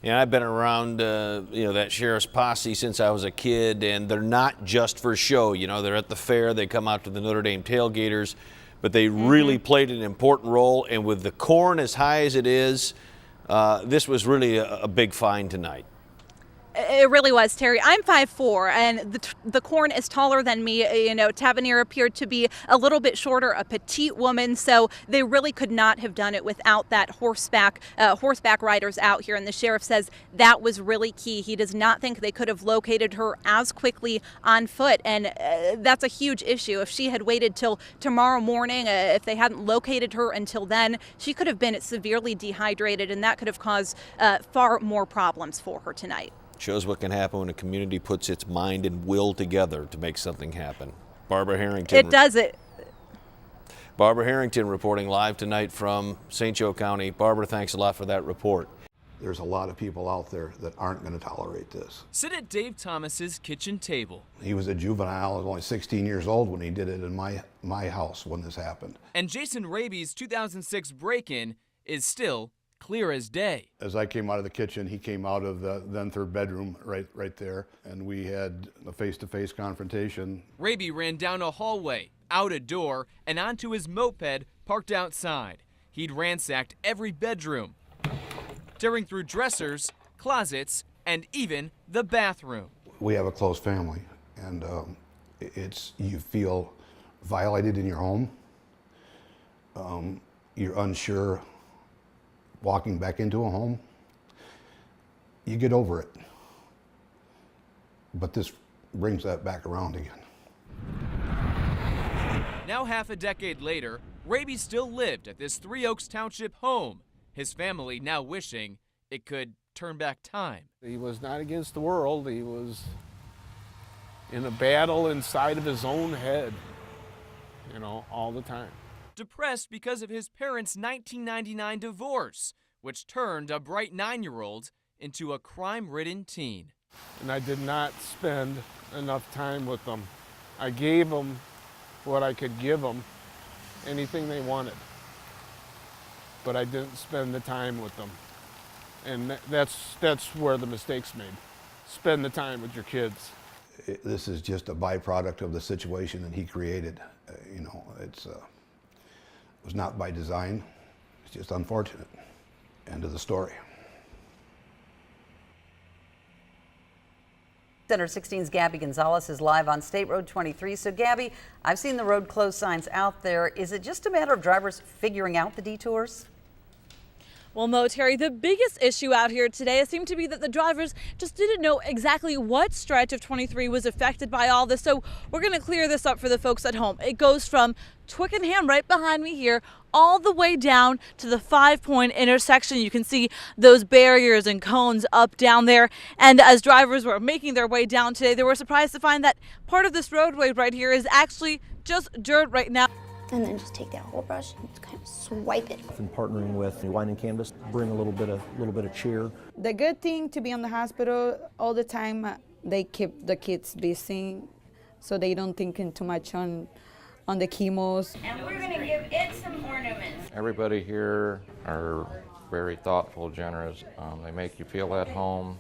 Yeah, I've been around, that sheriff's posse since I was a kid, and they're not just for show. They're at the fair, they come out to the Notre Dame tailgaters, but they really played an important role. And with the corn as high as it is, this was really a big find tonight. It really was, Terry. I'm 5'4", and the corn is taller than me. Tavernier appeared to be a little bit shorter, a petite woman, so they really could not have done it without that horseback riders out here. And the sheriff says that was really key. He does not think they could have located her as quickly on foot, and that's a huge issue. If she had waited till tomorrow morning, if they hadn't located her until then, she could have been severely dehydrated, and that could have caused far more problems for her tonight. Shows what can happen when a community puts its mind and will together to make something happen. Barbara Harrington. It does it. Barbara Harrington reporting live tonight from St. Joe County. Barbara, thanks a lot for that report. There's a lot of people out there that aren't going to tolerate this. Sit at Dave Thomas's kitchen table. He was a juvenile. He was only 16 years old when he did it in my house when this happened. And Jason Raby's 2006 break-in is still clear as day. As I came out of the kitchen, he came out of the then third bedroom right there, and we had a face-to-face confrontation. Raby ran down a hallway, out a door, and onto his moped parked outside. He'd ransacked every bedroom, tearing through dressers, closets, and even the bathroom. We have a close family, and you feel violated in your home. You're unsure walking back into a home. You get over it. But this brings that back around again. Now half a decade later, Raby still lived at this Three Oaks Township home, his family now wishing it could turn back time. He was not against the world. He was in a battle inside of his own head, all the time. Depressed because of his parents' 1999 divorce, which turned a bright 9-year-old into a crime-ridden teen. And I did not spend enough time with them. I gave them what I could give them, anything they wanted. But I didn't spend the time with them. And that's where the mistake's made. Spend the time with your kids. This is just a byproduct of the situation that he created. It was not by design. It's just unfortunate. End of the story. Center 16's Gabby Gonzalez is live on State Road 23. So Gabby, I've seen the road closed signs out there. Is it just a matter of drivers figuring out the detours? Well, Mo, Terry, the biggest issue out here today seemed to be that the drivers just didn't know exactly what stretch of 23 was affected by all this. So we're going to clear this up for the folks at home. It goes from Twickenham right behind me here all the way down to the 5-point intersection. You can see those barriers and cones up down there. And as drivers were making their way down today, they were surprised to find that part of this roadway right here is actually just dirt right now. And then just take that whole brush and kind of swipe it. And partnering with Wine and Canvas, bring a little bit of cheer. The good thing to be on the hospital all the time, they keep the kids busy, so they don't think too much on the chemos. And we're gonna give it some ornaments. Everybody here are very thoughtful, generous. They make you feel at home.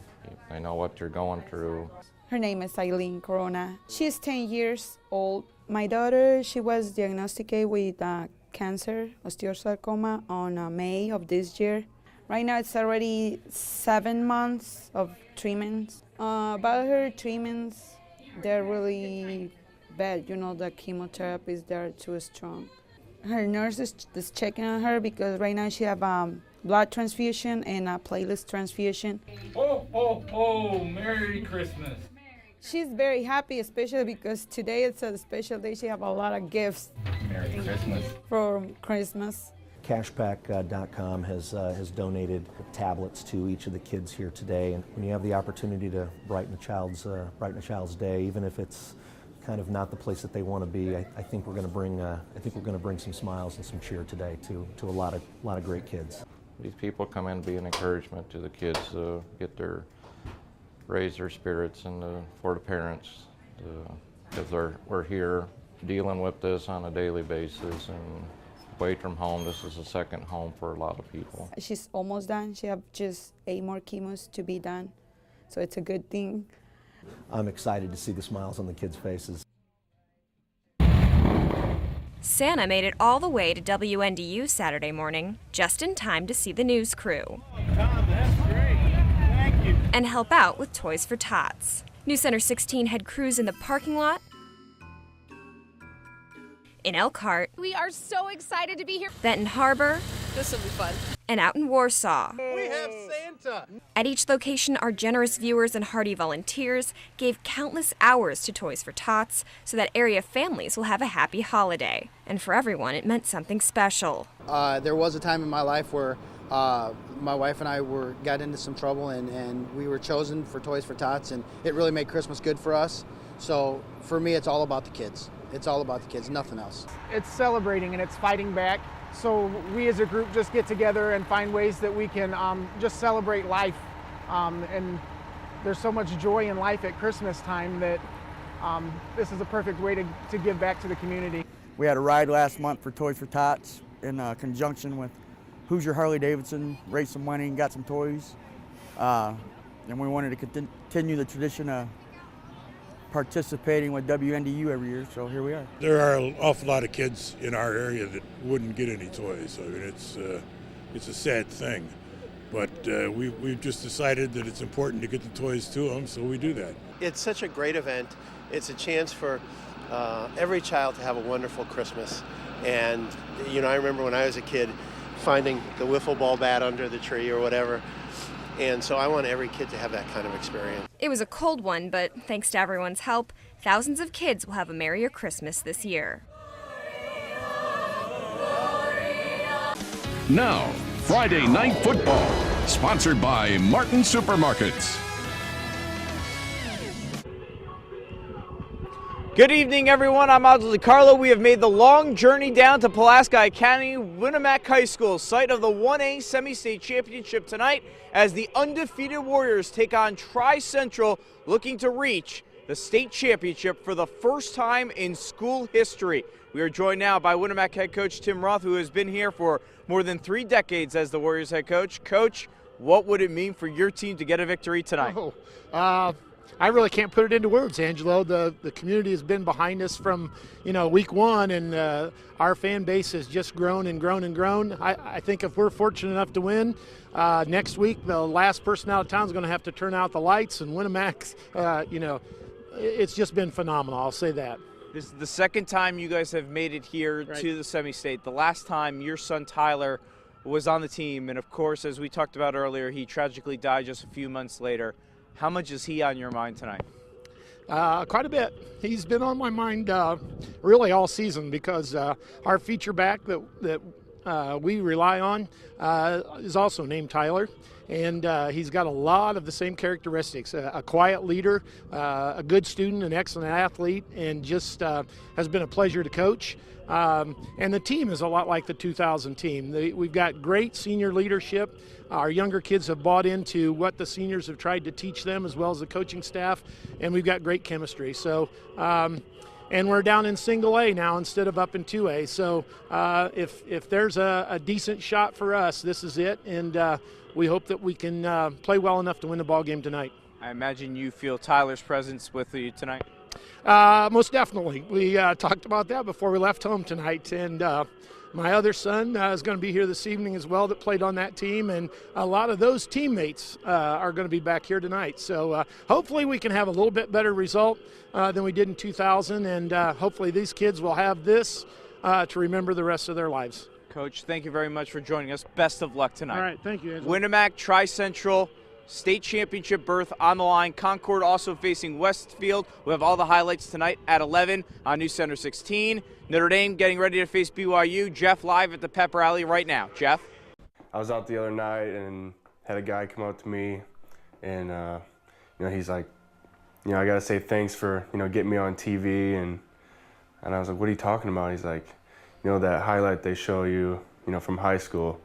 They know what you're going through. Her name is Eileen Corona. She's 10 years old. My daughter, she was diagnosed with cancer, osteosarcoma, on May of this year. Right now it's already 7 months of treatments. About her treatments, they're really bad. You know, the chemotherapy is there too strong. Her nurse is checking on her because right now she have blood transfusion and a platelet transfusion. Oh, Merry Christmas. She's very happy, especially because today it's a special day. She have a lot of gifts. Merry Christmas. For Christmas. Cashback.com has donated tablets to each of the kids here today, and when you have the opportunity to brighten a child's day, even if it's kind of not the place that they want to be, I think we're going to bring some smiles and some cheer today to a lot of great kids. These people come in to be an encouragement to the kids, raise their spirits, and for the parents, because we're here dealing with this on a daily basis, and away from home, this is a second home for a lot of people. She's almost done. She have just 8 more chemos to be done, so it's a good thing. I'm excited to see the smiles on the kids' faces. Santa made it all the way to WNDU Saturday morning, just in time to see the news crew. Tom, that's great. Thank you. And help out with Toys for Tots. Newscenter 16 had crews in the parking lot, in Elkhart. We are so excited to be here. Benton Harbor. This will be fun. And out in Warsaw. We have Santa. At each location, our generous viewers and hardy volunteers gave countless hours to Toys for Tots so that area families will have a happy holiday. And for everyone, it meant something special. There was a time in my life where my wife and I got into some trouble, and we were chosen for Toys for Tots, and it really made Christmas good for us. So for me, it's all about the kids. It's all about the kids, nothing else. It's celebrating and it's fighting back. So we as a group just get together and find ways that we can just celebrate life. And there's so much joy in life at Christmas time that this is a perfect way to give back to the community. We had a ride last month for Toys for Tots in conjunction with Hoosier Harley-Davidson, raised some money and got some toys. And we wanted to continue the tradition of participating with WNDU every year, so here we are. There are an awful lot of kids in our area that wouldn't get any toys. I mean, it's a sad thing, but we've just decided that it's important to get the toys to them, so we do that. It's such a great event. It's a chance for every child to have a wonderful Christmas. And you know, I remember when I was a kid finding the wiffle ball bat under the tree or whatever. And so I want every kid to have that kind of experience. It was a cold one, but thanks to everyone's help, thousands of kids will have a merrier Christmas this year. Now, Friday Night Football, sponsored by Martin Supermarkets. Good evening, everyone. I'm Aldo DiCarlo. We have made the long journey down to Pulaski County, Winnemac High School, site of the 1A Semi-State Championship tonight, as the undefeated Warriors take on Tri-Central, looking to reach the state championship for the first time in school history. We are joined now by Winnemac head coach Tim Roth, who has been here for more than 3 decades as the Warriors head coach. Coach, what would it mean for your team to get a victory tonight? I really can't put it into words, Angelo. The community has been behind us from, week one, and our fan base has just grown and grown and grown. I think if we're fortunate enough to win, next week the last person out of town is going to have to turn out the lights, and Winnemac, it's just been phenomenal. I'll say that. This is the second time you guys have made it here to the semi-state. The last time your son Tyler was on the team, and of course, as we talked about earlier, he tragically died just a few months later. How much is he on your mind tonight? Quite a bit. He's been on my mind really all season, because our feature back that we rely on is also named Tyler, and he's got a lot of the same characteristics. A quiet leader, a good student, an excellent athlete, and just has been a pleasure to coach. And the team is a lot like the 2000 team. We've got great senior leadership. Our younger kids have bought into what the seniors have tried to teach them, as well as the coaching staff, and we've got great chemistry. So, and we're down in single A now instead of up in 2A. So if there's a decent shot for us, this is it, and we hope that we can play well enough to win the ball game tonight. I imagine you feel Tyler's presence with you tonight. Most definitely. We talked about that before we left home tonight, and My other son is going to be here this evening as well that played on that team, and a lot of those teammates are going to be back here tonight. So hopefully we can have a little bit better result than we did in 2000, and hopefully these kids will have this to remember the rest of their lives. Coach, thank you very much for joining us. Best of luck tonight. All right, thank you, Angela. Winnemac Tri-Central state championship berth on the line. Concord also facing Westfield. We have all the highlights tonight at 11 on Newscenter 16. Notre Dame getting ready to face BYU. Jeff live at the pep rally right now. Jeff? I was out the other night and had a guy come up to me and, he's like, I got to say thanks for, getting me on TV. And I was like, what are you talking about? He's like, that highlight they show you, from high school,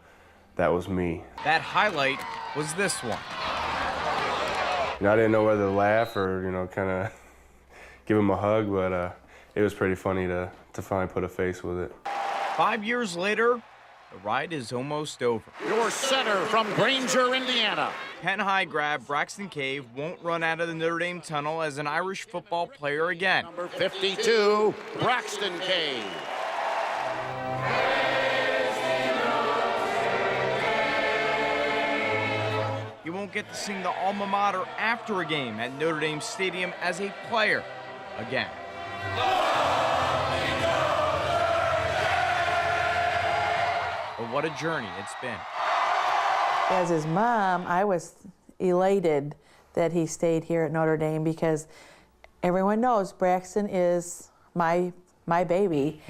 that was me. That highlight was this one. I didn't know whether to laugh or, kind of give him a hug, but it was pretty funny to finally put a face with it. 5 years later, the ride is almost over. Your center from Granger, Indiana. Penn High grab Braxton Cave won't run out of the Notre Dame tunnel as an Irish football player again. Number 52, Braxton Cave. You won't get to sing the alma mater after a game at Notre Dame Stadium as a player again. But what a journey it's been. As his mom, I was elated that he stayed here at Notre Dame because everyone knows Braxton is my baby.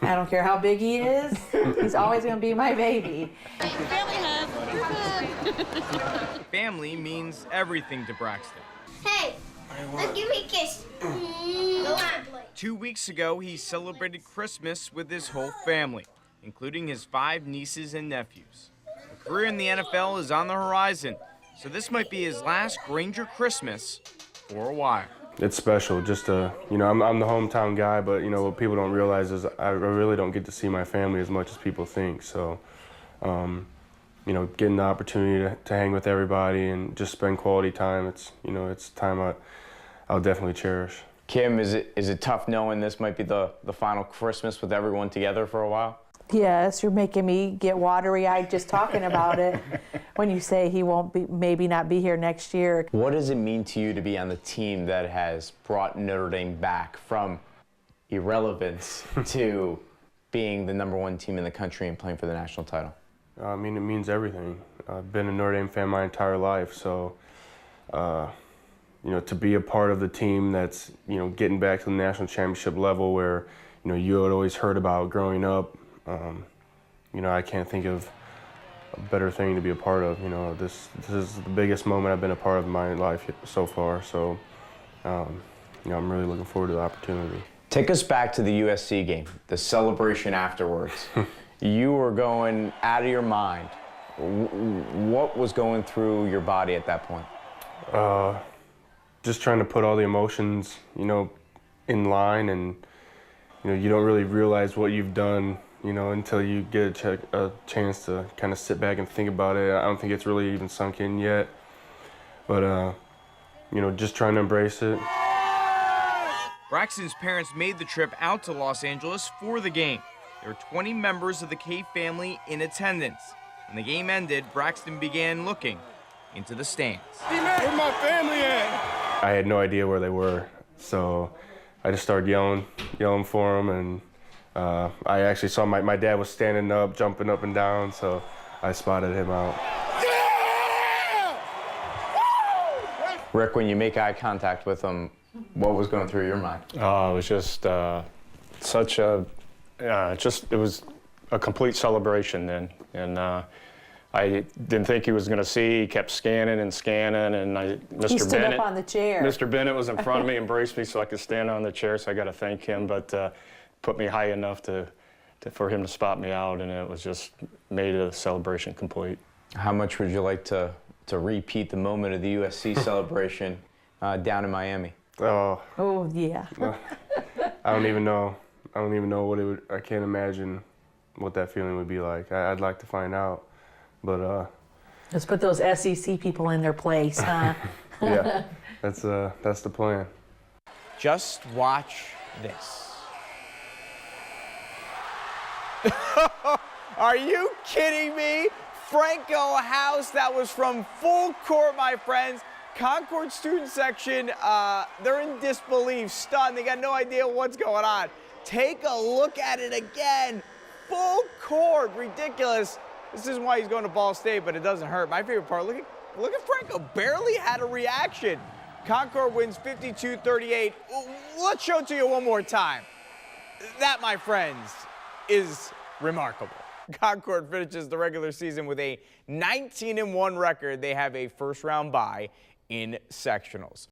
I don't care how big he is, he's always going to be my baby. Family means everything to Braxton. Hey, let's give me a kiss. Go on, play. 2 weeks ago, he celebrated Christmas with his whole family, including his 5 nieces and nephews. A career in the NFL is on the horizon, so this might be his last Granger Christmas for a while. It's special just to, I'm the hometown guy, but, what people don't realize is I really don't get to see my family as much as people think. So, getting the opportunity to hang with everybody and just spend quality time, it's time I'll definitely cherish. Kim, is it tough knowing this might be the final Christmas with everyone together for a while? Yes, you're making me get watery-eyed just talking about it when you say he won't maybe not be here next year. What does it mean to you to be on the team that has brought Notre Dame back from irrelevance to being the #1 team in the country and playing for the national title? It means everything. I've been a Notre Dame fan my entire life, so to be a part of the team that's getting back to the national championship level where you had always heard about growing up. I can't think of a better thing to be a part of. This is the biggest moment I've been a part of in my life so far. So, I'm really looking forward to the opportunity. Take us back to the USC game, the celebration afterwards. You were going out of your mind. What was going through your body at that point? Just trying to put all the emotions, in line, and you don't really realize what you've done, until you get a chance to kind of sit back and think about it. I don't think it's really even sunk in yet, but just trying to embrace it. Braxton's parents made the trip out to Los Angeles for the game. There were 20 members of the Cave family in attendance. When the game ended, Braxton began looking into the stands. Where's my family at? I had no idea where they were, so I just started yelling for them, and I actually saw my dad was standing up, jumping up and down, so I spotted him out. Yeah! Rick, when you make eye contact with him, what was going through your mind? It was just it was a complete celebration then, and I didn't think he was going to see. He kept scanning, and Mr. He stood Bennett, up on the chair. Mr. Bennett was in front of me, embraced me so I could stand on the chair. So I got to thank him, but put me high enough for him to spot me out, and it was just made a celebration complete. How much would you like to repeat the moment of the USC celebration down in Miami? Oh yeah. I don't even know what it would. I can't imagine what that feeling would be like. I'd like to find out, but let's put those SEC people in their place, huh? Yeah, that's the plan. Just watch this. Are you kidding me? Franco House, that was from full court, my friends. Concord student section, they're in disbelief, stunned. They got no idea what's going on. Take a look at it again. Full court, ridiculous. This is why he's going to Ball State, but it doesn't hurt. My favorite part, look at Franco, barely had a reaction. Concord wins 52-38. Let's show it to you one more time. That, my friends, is remarkable. Concord finishes the regular season with a 19-1 record. They have a first-round bye in sectionals.